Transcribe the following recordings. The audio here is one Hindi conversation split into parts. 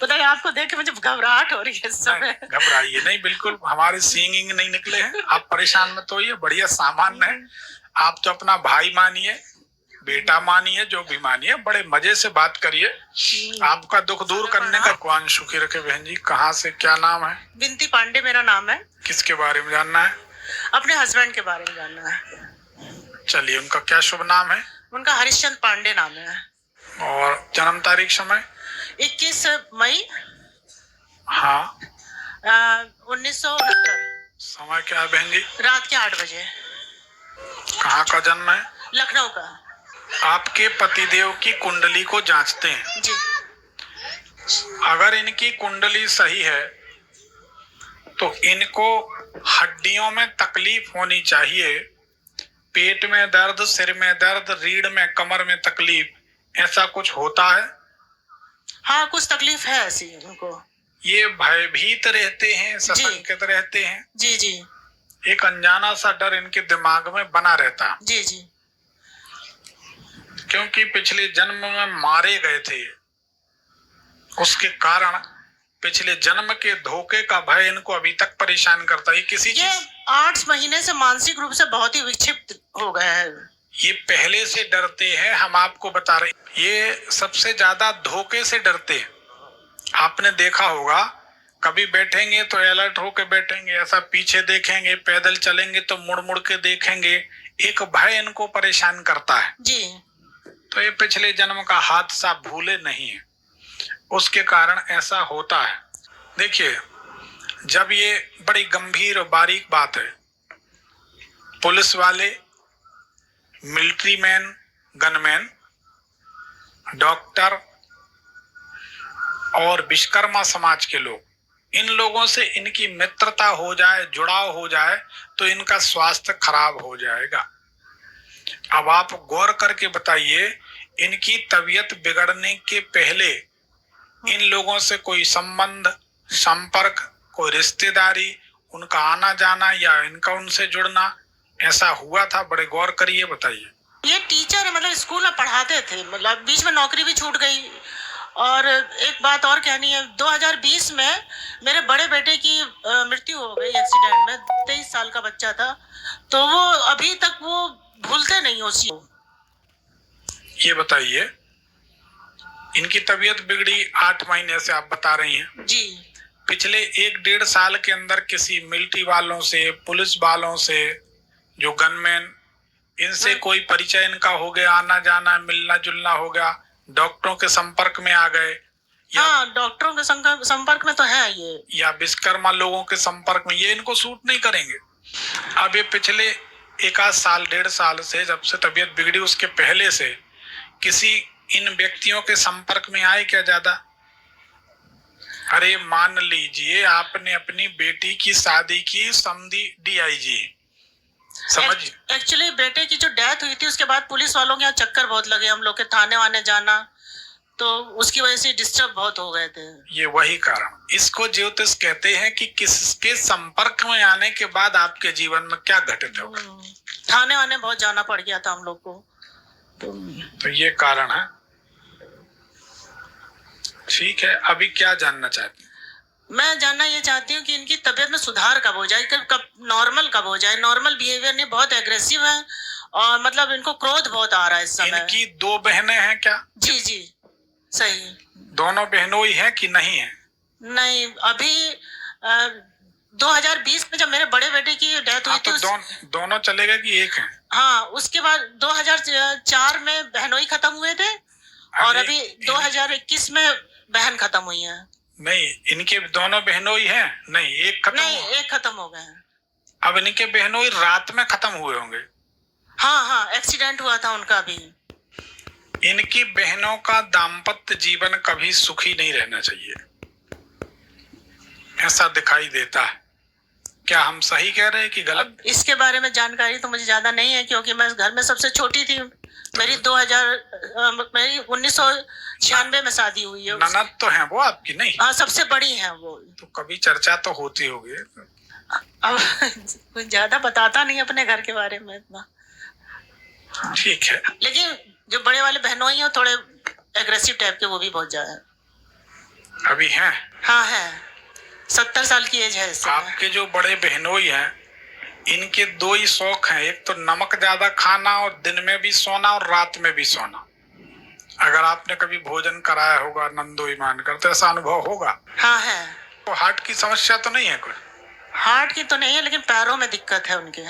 पता है आपको देख के मुझे घबराहट हो रही है इस समय। घबराइए नहीं, बिल्कुल हमारे सींग नहीं निकले हैं, आप परेशान मत होइए, बढ़िया सामान्य है। आप तो अपना भाई मानिए, बेटा मानिए, जो भी मानिए, बड़े मजे से बात करिए। आपका दुख दूर करने का भगवान सुखी रखे। बहन जी कहाँ से, क्या नाम है? बिनती पांडे मेरा नाम है। किसके बारे में जानना है? अपने हस्बैंड के बारे में जानना है। चलिए, उनका क्या शुभ नाम है? उनका हरिश्चंद्र पांडे नाम है। और जन्म तारीख समय? 21 मई हाँ 1969। समय क्या है बहन जी? रात के 8 बजे। कहाँ का जन्म है? लखनऊ का। आपके पतिदेव की कुंडली को जांचते हैं जी। अगर इनकी कुंडली सही है तो इनको हड्डियों में तकलीफ होनी चाहिए, पेट में दर्द, सिर में दर्द, रीढ़ में, कमर में तकलीफ, ऐसा कुछ होता है? हाँ कुछ तकलीफ है ऐसी उनको। ये भयभीत रहते हैं, सशंकित रहते हैं। जी जी। एक अनजाना सा डर इनके दिमाग में बना रहता है। जी जी। क्योंकि पिछले जन्म में मारे गए थे, उसके कारण पिछले जन्म के धोखे का भय इनको अभी तक परेशान करता है। किसी चीज 8 महीने से मानसिक रूप से बहुत ही विक्षिप्त हो गए हैं। ये पहले से डरते हैं, हम आपको बता रहे हैं। ये सबसे ज्यादा धोखे से डरते हैं। आपने देखा होगा, कभी बैठेंगे तो अलर्ट होके बैठेंगे, ऐसा पीछे देखेंगे, पैदल चलेंगे तो मुड़ मुड़ के देखेंगे। एक भय इनको परेशान करता है जी। तो ये पिछले जन्म का हादसा भूले नहीं है, उसके कारण ऐसा होता है। देखिए, जब ये बड़ी गंभीर और बारीक बात है, पुलिस वाले, मिलिट्री मैन, गनमैन, डॉक्टर और विश्वकर्मा समाज के लोग, इन लोगों से इनकी मित्रता हो जाए, जुड़ाव हो जाए तो इनका स्वास्थ्य खराब हो जाएगा। अब आप गौर करके बताइए, इनकी तबीयत बिगड़ने के पहले इन लोगों से कोई संबंध, संपर्क, कोई रिश्तेदारी, उनका आना जाना या इनका उनसे जुड़ना ऐसा हुआ था? बड़े गौर करिए, बताइए। ये टीचर मतलब स्कूल में पढ़ाते थे, मतलब बीच में नौकरी भी छूट गई। और एक बात और कहनी है, 2020 में मेरे बड़े बेटे की मृत्यु हो गई एक्सीडेंट में। 23 साल का बच्चा था, तो वो अभी तक वो भूलते नहीं उसी। ये बताइए, इनकी तबीयत बिगड़ी 8 महीने से आप बता रही हैं जी। पिछले 1-1.5 साल के अंदर किसी मिलिट्री वालों से, पुलिस वालों से, जो गनमैन, इनसे कोई परिचय इनका हो गया, आना जाना, मिलना जुलना हो गया, डॉक्टरों के संपर्क में आ गए? हाँ डॉक्टरों के संपर्क में तो है ये, या विश्वकर्मा लोगों के संपर्क में, ये इनको सूट नहीं करेंगे। अब ये पिछले 1 साल 1.5 साल से, जब से तबीयत बिगड़ी उसके पहले से किसी इन व्यक्तियों के संपर्क में आए क्या ज्यादा? अरे मान लीजिए आपने अपनी बेटी की शादी की, समधी DIG, समझ। एक्चुअली बेटे की जो डेथ हुई थी उसके बाद पुलिस वालों के यहाँ चक्कर बहुत लगे, हम लोग के थाने वाने जाना, तो उसकी वजह से डिस्टर्ब बहुत हो गए थे। ये वही कारण, इसको ज्योतिष कहते हैं कि किसके संपर्क में आने के बाद आपके जीवन में क्या घटित होगा। थाने वाने बहुत जाना पड़ गया था हम लोग को, तो ये कारण है। ठीक है, अभी क्या जानना चाहती हैं? मैं जानना ये चाहती हूँ कि इनकी तबीयत में सुधार कब हो जाए, कब नॉर्मल कब हो जाए। नॉर्मल बिहेवियर नहीं, बहुत एग्रेसिव है और मतलब इनको क्रोध बहुत आ रहा है इस समय। इनकी 2 बहनें हैं क्या? जी जी सही। दोनों बहनों ही हैं कि नहीं है? नहीं, अभी 2020 में जब मेरे बड़े बेटे की डेथ हुई थी तो दोनों चले गए कि एक है? हाँ, उसके बाद 2004 में बहनोई खत्म हुए थे और अभी 2021 में बहन खत्म हुई है। नहीं, इनके दोनों बहनों ही हैं? नहीं, एक खत्म। नहीं, एक खत्म हो गए हैं। अब इनके बहनों ही रात में खत्म हुए होंगे। हाँ हाँ, एक्सीडेंट हुआ था उनका भी। इनकी बहनों का दाम्पत्य जीवन कभी सुखी नहीं रहना चाहिए, ऐसा दिखाई देता है। क्या हम सही कह रहे हैं कि गलत? इसके बारे में जानकारी तो मुझे ज्यादा नहीं है, क्योंकि मैं घर में सबसे छोटी थी। मेरी 1996 में शादी हुई है। ननद तो है वो आपकी? नहीं, हाँ सबसे बड़ी है वो। तो कभी चर्चा तो होती होगी। अब कुछ ज्यादा बताता नहीं अपने घर के बारे में इतना। ठीक है, लेकिन जो बड़े वाले बहनों ही हैं थोड़े एग्रेसिव टाइप के, वो भी बहुत ज्यादा। अभी हैं? हाँ है, 70 साल की एज है इस समय। आपके जो बड़े बहनोई हैं, इनके दो ही शौक हैं, एक तो नमक ज्यादा खाना और दिन में भी सोना और रात में भी सोना। अगर आपने कभी भोजन कराया होगा नंदोई मानकर तो ऐसा अनुभव होगा। हाँ है। तो हार्ट की समस्या तो नहीं है कोई? हार्ट की तो नहीं है, लेकिन पैरों में दिक्कत है उनके।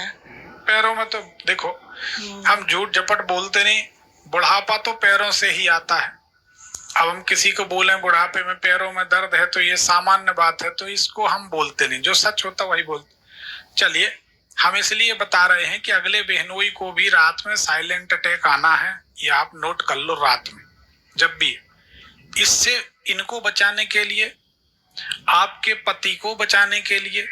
पैरों में तो देखो, हम झूठ झपट बोलते नहीं, बुढ़ापा तो पैरों से ही आता है। अब हम किसी को बोले बुढ़ापे में पैरों में दर्द है तो ये सामान्य बात है, तो इसको हम बोलते नहीं, जो सच होता वही बोलते। चलिए, हम इसलिए बता रहे हैं कि अगले बहनोई को भी रात में साइलेंट अटैक आना है, ये आप नोट कर लो रात में जब भी। इससे इनको बचाने के लिए, आपके पति को बचाने के लिए,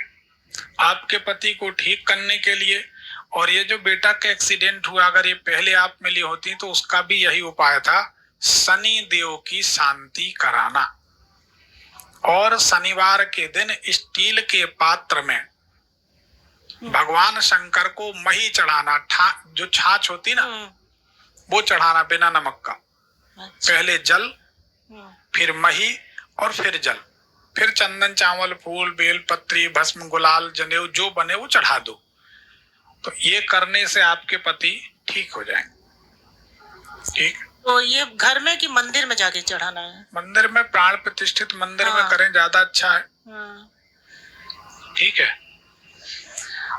आपके पति को ठीक करने के लिए, और ये जो बेटा का एक्सीडेंट हुआ, अगर ये पहले आप मिली होती तो उसका भी यही उपाय था, शनि देव की शांति कराना। और शनिवार के दिन स्टील के पात्र में भगवान शंकर को मही चढ़ाना, जो छाछ होती ना वो चढ़ाना बिना नमक का। पहले जल, फिर मही और फिर जल, फिर चंदन चावल फूल बेल पत्री भस्म गुलाल जनेऊ जो बने वो चढ़ा दो। तो ये करने से आपके पति ठीक हो जाएंगे। ठीक, तो ये घर में कि मंदिर में जाके चढ़ाना है? मंदिर में, प्राण प्रतिष्ठित मंदिर में करें, ज्यादा अच्छा है। ठीक है।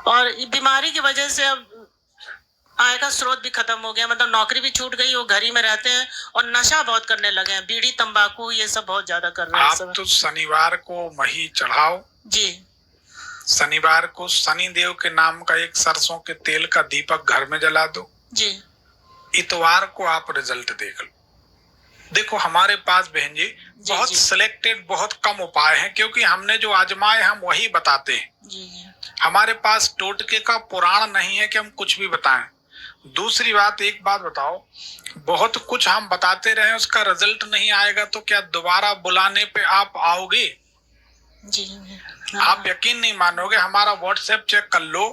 और बीमारी की वजह से अब आय का स्रोत भी खत्म हो गया, मतलब नौकरी भी छूट गई, वो घर ही में रहते हैं और नशा बहुत करने लगे हैं, बीड़ी तंबाकू ये सब बहुत ज्यादा कर रहे हैं। आप तो शनिवार को मही चढ़ाओ जी। शनिवार को शनि देव के नाम का एक सरसों के तेल का दीपक घर में जला दो जी। इतवार को आप रिजल्ट देख लो। देखो हमारे पास बहन जी बहुत सिलेक्टेड, बहुत कम उपाय हैं, क्योंकि हमने जो आजमाए हम वही बताते हैं। जी। हमारे पास टोटके का पुराण नहीं है कि हम कुछ भी बताएं। दूसरी बात, एक बात बताओ, बहुत कुछ हम बताते रहे उसका रिजल्ट नहीं आएगा तो क्या दोबारा बुलाने पे आप आओगे? जी। आप यकीन नहीं मानोगे, हमारा व्हाट्सएप चेक कर लो,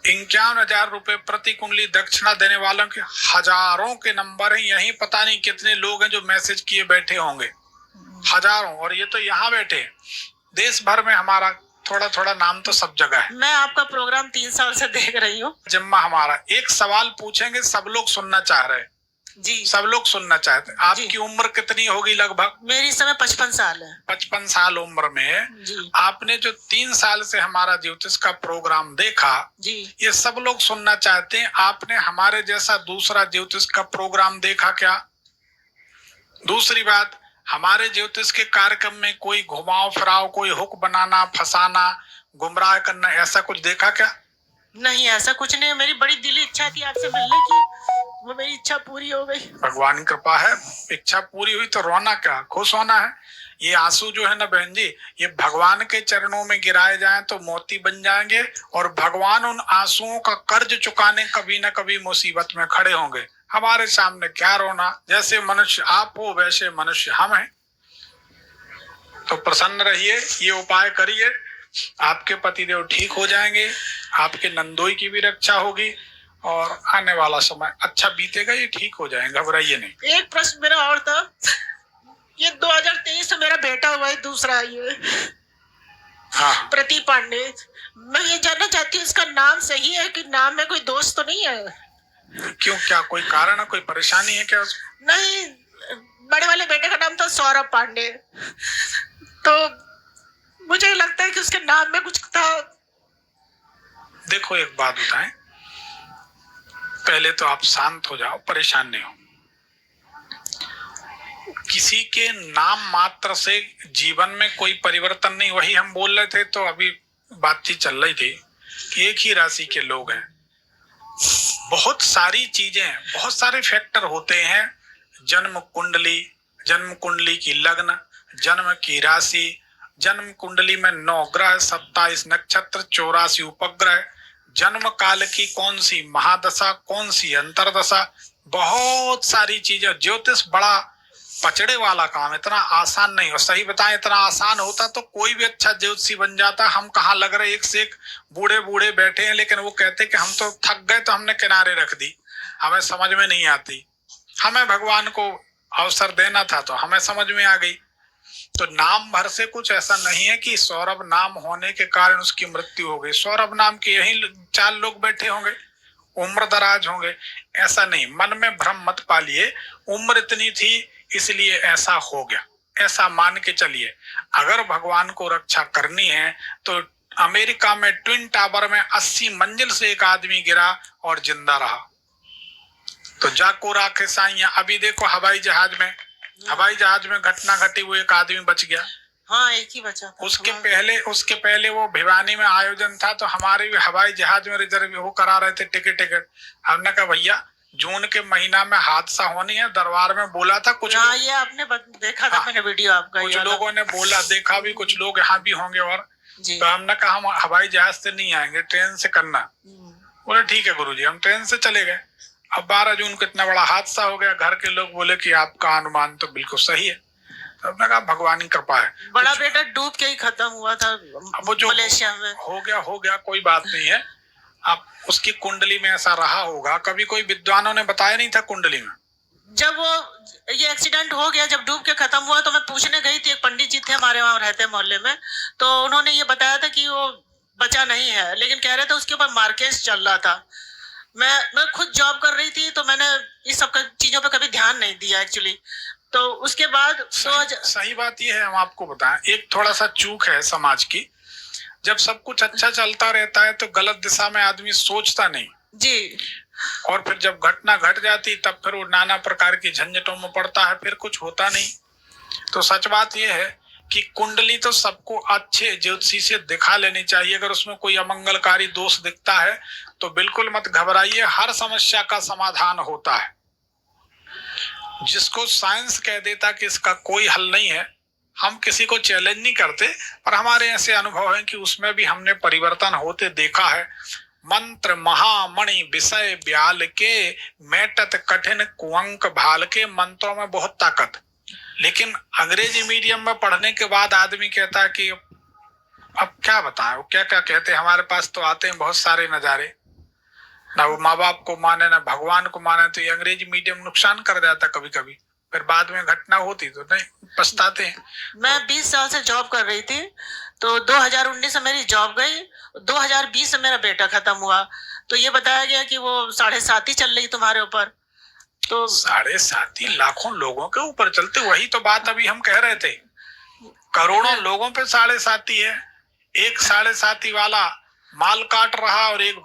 51,000 रुपए प्रति कुंडली दक्षिणा देने वालों के हजारों के नंबर हैं। यही पता नहीं कितने लोग हैं जो मैसेज किए बैठे होंगे, हजारों। और ये तो यहाँ बैठे, देश भर में हमारा थोड़ा थोड़ा नाम तो सब जगह है। मैं आपका प्रोग्राम 3 साल से देख रही हूँ। जिम्मा हमारा, एक सवाल पूछेंगे, सब लोग सुनना चाह रहे हैं जी, सब लोग सुनना चाहते हैं। आपकी उम्र कितनी होगी लगभग? मेरी इस समय 55 साल है। 55 साल उम्र में जी। आपने जो 3 साल से हमारा ज्योतिष का प्रोग्राम देखा जी, ये सब लोग सुनना चाहते हैं। आपने हमारे जैसा दूसरा ज्योतिष का प्रोग्राम देखा क्या? दूसरी बात, हमारे ज्योतिष के कार्यक्रम में कोई घुमाव फिराव, कोई हुक बनाना, फंसाना, गुमराह करना, ऐसा कुछ देखा क्या? नहीं, ऐसा कुछ नहीं। मेरी बड़ी दिली इच्छा थी आपसे मिलने की, वो मेरी इच्छा पूरी हो गई। भगवान की कृपा है, इच्छा पूरी हुई तो रोना क्या, खुश होना है। ये आंसू जो है ना बहन जी, ये भगवान के चरणों में गिराए जाएं तो मोती बन जाएंगे, और भगवान उन आंसुओं का कर्ज चुकाने कभी न कभी मुसीबत में खड़े होंगे। हमारे सामने क्या रोना, जैसे मनुष्य आप हो वैसे मनुष्य हम हैं। तो प्रसन्न रहिए, ये उपाय करिए, आपके पतिदेव ठीक हो जाएंगे, आपके नंदोई की भी रक्षा होगी और आने वाला समय अच्छा बीतेगा, ये ठीक हो जाएंगे, घबराइए नहीं। एक प्रश्न मेरा और था, ये 2023 में मेरा बेटा हुआ है, दूसरा ये हाँ, प्रति पांडे। मैं ये जानना चाहती हूँ इसका नाम सही है कि नाम में कोई दोष तो नहीं है? क्यों, क्या कोई कारण है, कोई परेशानी है क्या? नहीं, बड़े वाले बेटे का नाम था सौरभ पांडे, तो मुझे लगता है कि उसके नाम में कुछ था। देखो एक बात बताएं, पहले तो आप शांत हो जाओ, परेशान नहीं हो। किसी के नाम मात्र से जीवन में कोई परिवर्तन नहीं, वही हम बोल रहे थे, तो अभी बातचीत चल रही थी कि एक ही राशि के लोग हैं, बहुत सारी चीजें, बहुत सारे फैक्टर होते हैं। जन्म कुंडली की लग्न, जन्म की राशि, जन्म कुंडली में 9 ग्रह, 27 नक्षत्र, 84 उपग्रह, जन्म काल की कौन सी महादशा, कौन सी अंतरदशा, बहुत सारी चीजें। ज्योतिष बड़ा पचड़े वाला काम, इतना आसान नहीं हो। सही बताएं, इतना आसान होता तो कोई भी अच्छा ज्योतिषी बन जाता। हम कहाँ लग रहे, एक से एक बूढ़े बूढ़े बैठे हैं, लेकिन वो कहते कि हम तो थक गए तो हमने किनारे रख दी, हमें समझ में नहीं आती। हमें भगवान को अवसर देना था तो हमें समझ में आ गई। तो नाम भर से कुछ ऐसा नहीं है कि सौरभ नाम होने के कारण उसकी मृत्यु हो गई। सौरभ नाम के यही 4 लोग बैठे होंगे, उम्र दराज होंगे, ऐसा नहीं। मन में भ्रम मत पालिए, उम्र इतनी थी इसलिए ऐसा हो गया, ऐसा मान के चलिए। अगर भगवान को रक्षा करनी है तो अमेरिका में ट्विन टावर में 80 मंजिल से एक आदमी गिरा और जिंदा रहा। तो जाको राखे साइया। अभी देखो हवाई जहाज में घटना घटी, वो एक आदमी बच गया। हाँ, एक ही बचा था। उसके पहले वो भिवानी में आयोजन था, तो हमारे भी हवाई जहाज में रिजर्व वो करा रहे थे टिकट। हमने कहा भैया जून के महीना में हादसा होनी है, दरबार में बोला था कुछ। हाँ, ये आपने देखा था मैंने वीडियो आपका। कुछ लोगों ने बोला, देखा भी, कुछ लोग यहाँ भी होंगे और तो हमने कहा हम हवाई जहाज से नहीं आएंगे, ट्रेन से करना। बोले ठीक है गुरुजी, हम ट्रेन से चले गए। अब 12 जून को इतना बड़ा हादसा हो गया, घर के लोग बोले कि आपका अनुमान तो बिल्कुल सही है। तो हमने कहा भगवान की कृपा है। बड़ा बेटा डूब के ही खत्म हुआ था वो जो मलेशिया में। हो गया कोई बात नहीं है। अब उसकी कुंडली में ऐसा रहा होगा, कभी कोई विद्वानों ने बताया नहीं था कुंडली में। जब वो ये एक्सीडेंट हो गया, जब डूब के खत्म हुआ, तो मैं पूछने गई थी, एक पंडित जी थे हमारे वहां रहते मोहल्ले में, तो उन्होंने ये बताया था कि वो बचा नहीं है, लेकिन कह रहे थे उसके ऊपर मार्केस चल रहा था। मैं खुद जॉब कर रही थी, तो मैंने इस सब चीजों पे कभी ध्यान नहीं दिया एक्चुअली। तो उसके बाद सही बात यह है, हम आपको बताएं, एक थोड़ा सा चूक है समाज की। जब सब कुछ अच्छा चलता रहता है तो गलत दिशा में आदमी सोचता नहीं जी, और फिर जब घटना घट जाती तब फिर वो नाना प्रकार की झंझटों में पड़ता है, फिर कुछ होता नहीं। तो सच बात यह है कि कुंडली तो सबको अच्छे ज्योतिषी से दिखा लेनी चाहिए। अगर उसमें कोई अमंगलकारी दोष दिखता है तो बिल्कुल मत घबराइए, हर समस्या का समाधान होता है। जिसको साइंस कह देता कि इसका कोई हल नहीं है, हम किसी को चैलेंज नहीं करते, पर हमारे ऐसे अनुभव हैं कि उसमें भी हमने परिवर्तन होते देखा है। मंत्र महामणि विषय ब्याल के, मेटत कठिन कुअंक भाल के। मंत्रों में बहुत ताकत, लेकिन अंग्रेजी मीडियम में पढ़ने के बाद आदमी कहता है कि अब क्या बताएं, वो क्या क्या कहते हैं। हमारे पास तो आते हैं बहुत सारे नजारे, ना वो माँ बाप को माने ना भगवान को माने, तो ये अंग्रेजी मीडियम नुकसान कर जाता कभी कभी। फिर बाद में घटना होती तो नहीं पछताते हैं। मैं 20 साल से जॉब कर रही थी, तो 2019 में मेरी जॉब गई, 2020 में मेरा बेटा खत्म हुआ। तो ये बताया गया कि वो 7.5 चल रही तुम्हारे ऊपर। तो 7.5 लाखों लोगों के ऊपर चलते, वही तो बात अभी हम कह रहे थे। करोड़ों लोगों पे 7.5 है। एक 7.5 वाला माल काट रहा और एक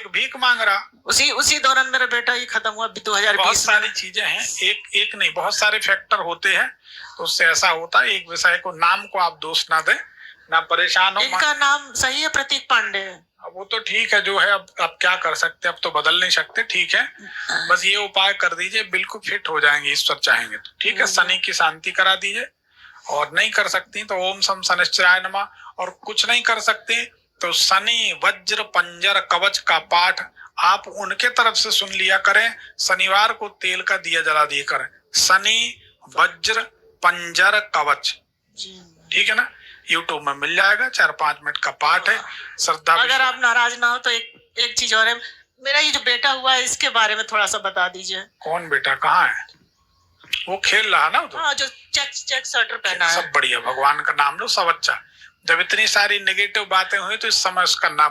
भीख मांग रहा। उसी दौरान मेरा बेटा ही खत्म हुआ 2020। बहुत सारी चीजें हैं, एक नहीं बहुत सारे फैक्टर होते हैं, तो उससे ऐसा होता है। एक विषय को, नाम को आप दोष ना दें, ना परेशान हो। इनका नाम सही है, प्रतीक पांडे। अब वो तो ठीक है जो है, अब क्या कर सकते, अब तो बदल नहीं सकते, ठीक है। बस ये उपाय कर दीजिए, बिल्कुल फिट हो जाएंगे ईश्वर चाहेंगे तो, ठीक है। शनि की शांति करा दीजिए, और नहीं कर सकती तो ओम सम शनिश्चराय नमः। और कुछ नहीं कर सकते तो शनि वज्र पंजर कवच का पाठ आप उनके तरफ से सुन लिया करें। शनिवार को तेल का दिया जला दिया करें। शनि वज्र पंजर कवच, ठीक है ना। यूट्यूब में मिल जाएगा, 4-5 मिनट का पाठ है। श्रद्धा, अगर आप नाराज ना हो तो एक चीज और है, मेरा ये जो बेटा हुआ है इसके बारे में थोड़ा सा बता दीजिए। कौन बेटा, कहाँ है? वो खेल रहा ना तो? हाँ, जो चेक स्वेटर पहना है। सब बढ़िया, भगवान का नाम लो, सब अच्छा। जब इतनी सारी नेगेटिव बातें हुई तो इस समय उसका ना